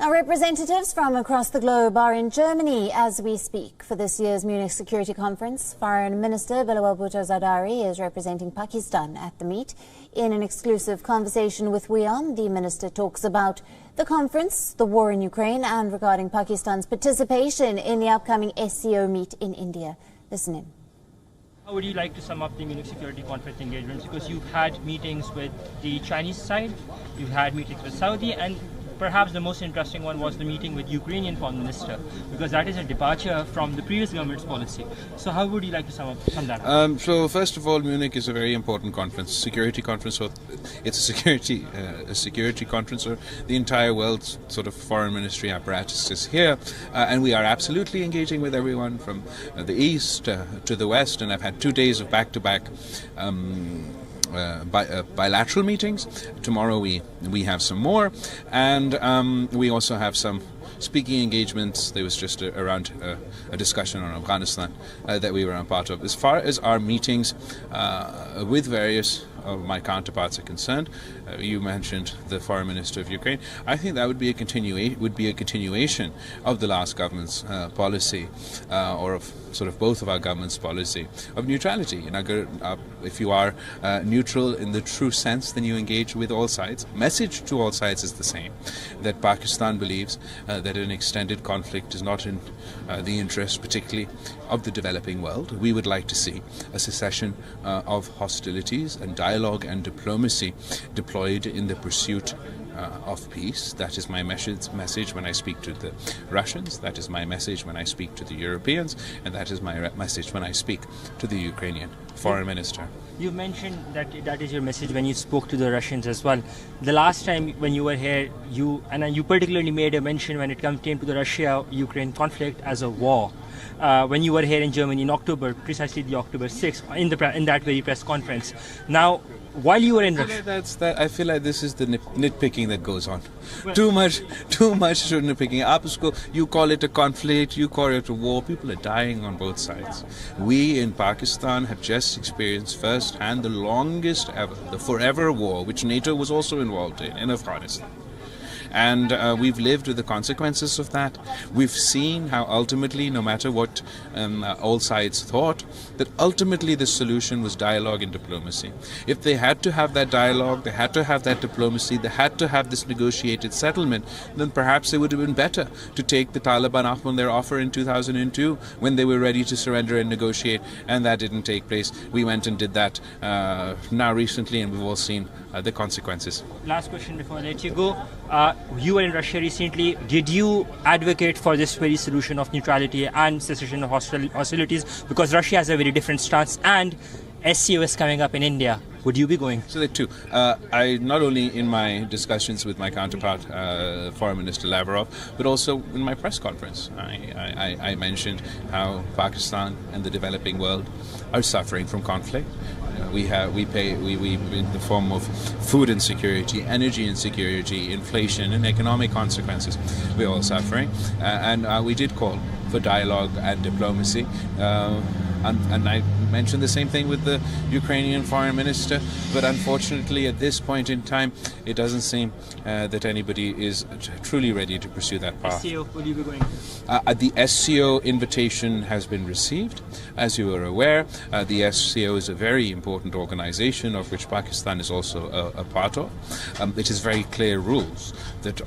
Now, representatives from across the globe are in Germany as we speak for this year's Munich Security Conference. Foreign Minister Bilawal Bhutto Zardari is representing Pakistan at the meet. In an exclusive conversation with WION, the minister talks about the conference, the war in Ukraine, and regarding Pakistan's participation in the upcoming SCO meet in India. Listen in. How would you like to sum up the Munich Security Conference engagements? Because you've had meetings with the Chinese side, you've had meetings with Saudi, and perhaps the most interesting one was the meeting with Ukrainian Foreign Minister, because that is a departure from the previous government's policy. So how would you like to sum that up? So first of all, Munich is a very important conference, security conference. So it's a security conference. So the entire world's sort of foreign ministry apparatus is here, and we are absolutely engaging with everyone from the east to the west. And I've had 2 days of back-to-back bilateral meetings. Tomorrow we have some more, and we also have some speaking engagements. There was just a discussion on Afghanistan that we were a part of. As far as our meetings with various of my counterparts are concerned, you mentioned the Foreign Minister of Ukraine. I think that would be a continuation of the last government's policy, or of sort of both of our government's policy of neutrality. If you are neutral in the true sense, then you engage with all sides. Message to all sides is the same, that Pakistan believes that an extended conflict is not in the interest, particularly of the developing world. We would like to see a cessation of hostilities and dialogue and diplomacy deployed in the pursuit of peace. That is my message when I speak to the Russians, that is my message when I speak to the Europeans, and that is my message when I speak to the Ukrainian Foreign Minister. You mentioned that is your message when you spoke to the Russians as well. The last time when you were here, you particularly made a mention when it came to the Russia-Ukraine conflict as a war. When you were here in Germany in October, precisely the October 6th, in that very press conference. Now, while you were in Russia, I feel like this is the nitpicking that goes on. Well, too much nitpicking. You call it a conflict, you call it a war. People are dying on both sides. We in Pakistan have just experienced firsthand the longest ever, the forever war, which NATO was also involved in Afghanistan. And we've lived with the consequences of that. We've seen how ultimately, no matter what all sides thought, that ultimately the solution was dialogue and diplomacy. If they had to have that dialogue, they had to have that diplomacy, they had to have this negotiated settlement, then perhaps it would have been better to take the Taliban up on their offer in 2002 when they were ready to surrender and negotiate, and that didn't take place. We went and did that now recently, and we've all seen the consequences. Last question before I let you go. You were in Russia recently. Did you advocate for this very solution of neutrality and cessation of hostilities? Because Russia has a very different stance, and SCO is coming up in India. Would you be going? So there too. I not only in my discussions with my counterpart, Foreign Minister Lavrov, but also in my press conference, I mentioned how Pakistan and the developing world are suffering from conflict. We in the form of food insecurity, energy insecurity, inflation, and economic consequences. We're all suffering, and we did call for dialogue and diplomacy. And I mentioned the same thing with the Ukrainian Foreign Minister, but unfortunately at this point in time it doesn't seem that anybody is truly ready to pursue that path. SCO, will you be going? The SCO invitation has been received. As you are aware, the SCO is a very important organization of which Pakistan is also a part of. It has very clear rules that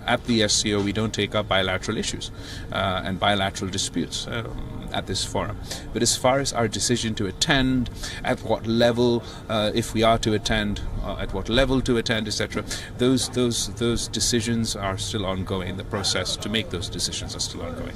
at the SCO we don't take up bilateral issues and bilateral disputes at this forum. But as far as our decision to attend, at what level, if we are to attend, at what level to attend, etc., those decisions are still ongoing. The process to make those decisions are still ongoing.